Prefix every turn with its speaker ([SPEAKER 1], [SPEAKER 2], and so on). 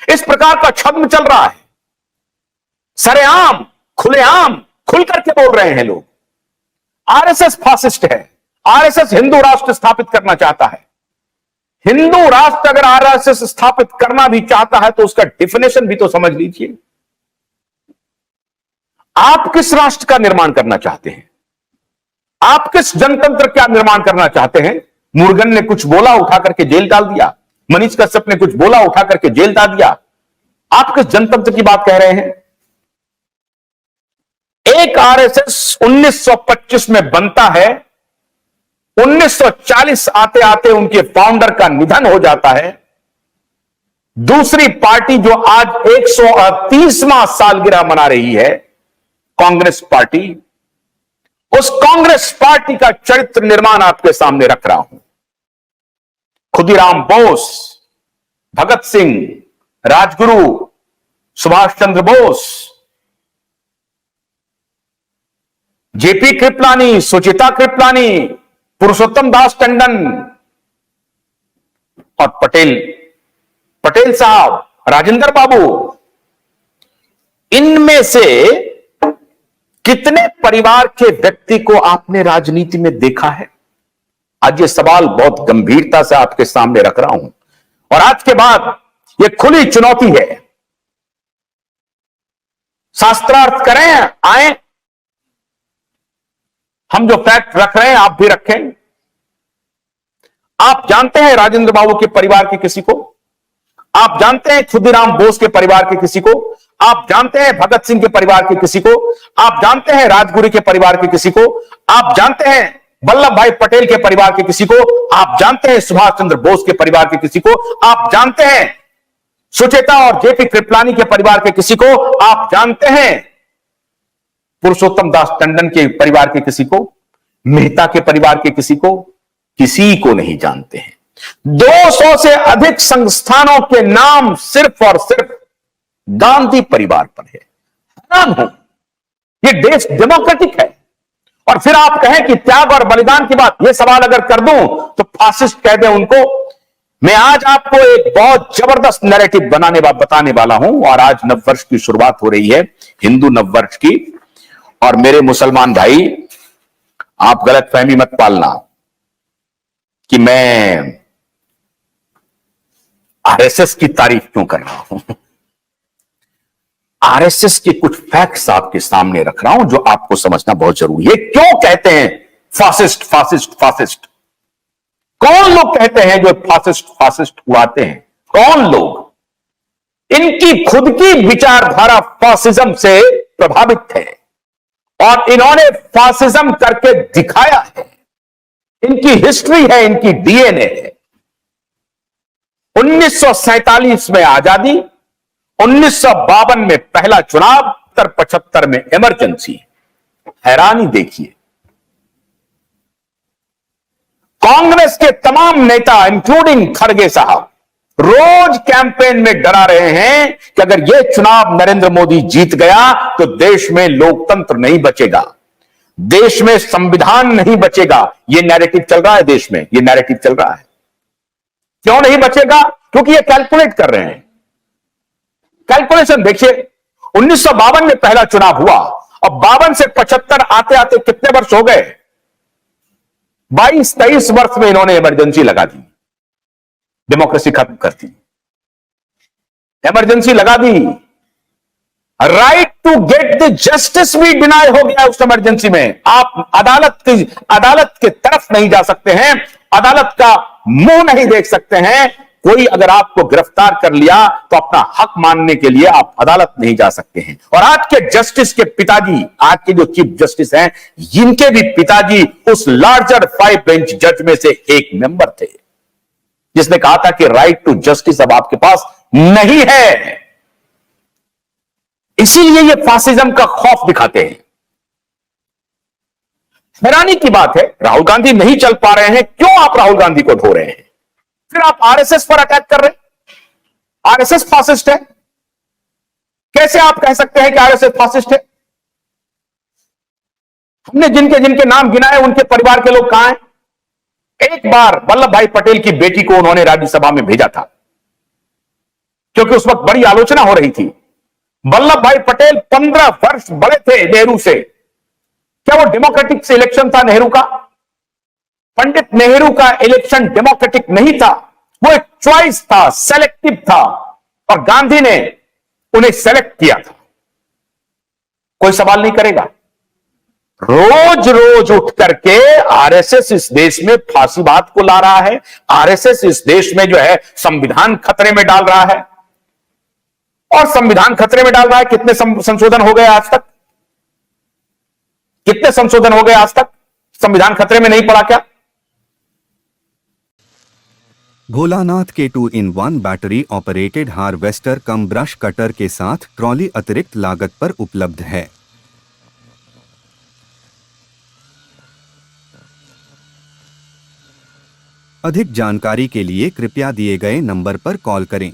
[SPEAKER 1] इस प्रकार का छद्म चल रहा है, सरेआम खुलेआम खुल करके बोल रहे हैं लोग। आरएसएस फासिस्ट है, आरएसएस हिंदू राष्ट्र स्थापित करना चाहता है। हिंदू राष्ट्र अगर आरएसएस स्थापित करना भी चाहता है तो उसका डिफिनेशन भी तो समझ लीजिए। आप किस राष्ट्र का निर्माण करना चाहते हैं? आप किस जनतंत्र का निर्माण करना चाहते हैं? मुर्गन ने कुछ बोला, उठा करके जेल डाल दिया। मनीष कश्यप ने कुछ बोला, उठा करके जेल डाल दिया। आप किस जनतंत्र की बात कह रहे हैं? एक आरएसएस 1925 में बनता है, 1940 आते आते उनके फाउंडर का निधन हो जाता है। दूसरी पार्टी जो आज 138वां सालगिरह मना रही है, कांग्रेस पार्टी, उस कांग्रेस पार्टी का चरित्र निर्माण आपके सामने रख रहा हूं। खुदीराम बोस, भगत सिंह, राजगुरु, सुभाष चंद्र बोस, जेपी कृपलानी, सुचिता कृपलानी, पुरुषोत्तम दास टंडन और पटेल साहब, राजेंद्र बाबू, इनमें से कितने परिवार के व्यक्ति को आपने राजनीति में देखा है? आज ये सवाल बहुत गंभीरता से आपके सामने रख रहा हूं और आज के बाद ये खुली चुनौती है। शास्त्रार्थ करें, आए, हम जो फैक्ट रख रहे हैं आप भी रखें। आप जानते हैं राजेंद्र बाबू के परिवार के किसी को? आप जानते हैं खुदीराम बोस के परिवार के किसी को? आप जानते हैं भगत सिंह के परिवार के किसी को? आप जानते हैं राजगुरु के परिवार के किसी को? आप जानते हैं वल्लभ भाई पटेल के परिवार के किसी को? आप जानते हैं सुभाष चंद्र बोस के परिवार के किसी को? आप जानते हैं सुचेता और जेपी कृपलानी के परिवार के किसी को? आप जानते हैं पुरुषोत्तम दास टंडन के परिवार के किसी को? मेहता के परिवार के किसी को? किसी को नहीं जानते हैं। 200 से अधिक संस्थानों के नाम सिर्फ और सिर्फ गांधी परिवार पर है। हैरान हूं, ये देश डेमोक्रेटिक है और फिर आप कहें कि त्याग और बलिदान की बात। ये सवाल अगर कर दूं तो फासिस्ट कह दें उनको। मैं आज आपको एक बहुत जबरदस्त नैरेटिव बताने वाला हूं और आज नववर्ष की शुरुआत हो रही है, हिंदू नववर्ष की। और मेरे मुसलमान भाई, आप गलत फहमी मत पालना कि मैं आरएसएस की तारीफ क्यों कर रहा हूं। आरएसएस के कुछ फैक्ट्स आपके सामने रख रहा हूं जो आपको समझना बहुत जरूरी है। क्यों कहते हैं फासिस्ट फासिस्ट फासिस्ट? कौन लोग कहते हैं जो फासिस्ट फासिस्ट उड़ाते हैं? कौन लोग? इनकी खुद की विचारधारा फासिज्म से प्रभावित है और इन्होंने फासिज्म करके दिखाया है। इनकी हिस्ट्री है, इनकी डीएनए है। 1947 में आजादी, 1952 में पहला चुनाव, 75 में इमरजेंसी। हैरानी देखिए, कांग्रेस के तमाम नेता इंक्लूडिंग खड़गे साहब रोज कैंपेन में डरा रहे हैं कि अगर यह चुनाव नरेंद्र मोदी जीत गया तो देश में लोकतंत्र नहीं बचेगा, देश में संविधान नहीं बचेगा। यह नैरेटिव चल रहा है देश में, यह नैरेटिव चल रहा है। क्यों नहीं बचेगा? क्योंकि ये कैलकुलेट कर रहे हैं। कैलकुलेशन देखिए, 1952 में पहला चुनाव हुआ और 52 से 75 आते आते कितने वर्ष हो गए? 22-23 वर्ष में इन्होंने इमरजेंसी लगा दी, डेमोक्रेसी खत्म कर दी। इमरजेंसी लगा दी, right to get the justice भी डिनाई हो गया उस इमरजेंसी में। आप अदालत के तरफ नहीं जा सकते हैं, अदालत का मुंह नहीं देख सकते हैं। कोई अगर आपको गिरफ्तार कर लिया तो अपना हक मानने के लिए आप अदालत नहीं जा सकते हैं। और आज के जस्टिस के पिताजी, आज के जो चीफ जस्टिस हैं, इनके भी पिताजी उस लार्जर 5 बेंच जज में से एक मेंबर थे जिसने कहा था कि राइट टू जस्टिस अब आपके पास नहीं है। इसीलिए ये फासिज्म का खौफ दिखाते हैं। हैरानी की बात है, राहुल गांधी नहीं चल पा रहे हैं। क्यों आप राहुल गांधी को ढो रहे हैं? फिर आप आरएसएस पर अटैक कर रहे हैं। आरएसएस फासिस्ट है? कैसे आप कह सकते हैं कि आरएसएस फासिस्ट है? हमने जिनके जिनके नाम गिनाए उनके परिवार के लोग कहां हैं? एक बार वल्लभ भाई पटेल की बेटी को उन्होंने राज्यसभा में भेजा था। क्योंकि उस वक्त बड़ी आलोचना हो रही थी। वल्लभ भाई पटेल 15 वर्ष बड़े थे नेहरू से। क्या वो डेमोक्रेटिक से इलेक्शन था नेहरू का? पंडित नेहरू का इलेक्शन डेमोक्रेटिक नहीं था, वो एक चॉइस था, सेलेक्टिव था, और गांधी ने उन्हें सेलेक्ट किया था। कोई सवाल नहीं करेगा। रोज रोज उठ करके आरएसएस इस देश में फांसीवाद को ला रहा है। आरएसएस इस देश में जो है संविधान खतरे में डाल रहा है, और संविधान खतरे में डाल रहा है। कितने संशोधन हो गए आज तक? कितने संशोधन हो गए आज तक? संविधान खतरे में नहीं पड़ा क्या?
[SPEAKER 2] भोलानाथ के 2-in-1 बैटरी ऑपरेटेड हार्वेस्टर कम ब्रश कटर के साथ ट्रॉली अतिरिक्त लागत पर उपलब्ध है। अधिक जानकारी के लिए कृपया दिए गए नंबर पर कॉल करें।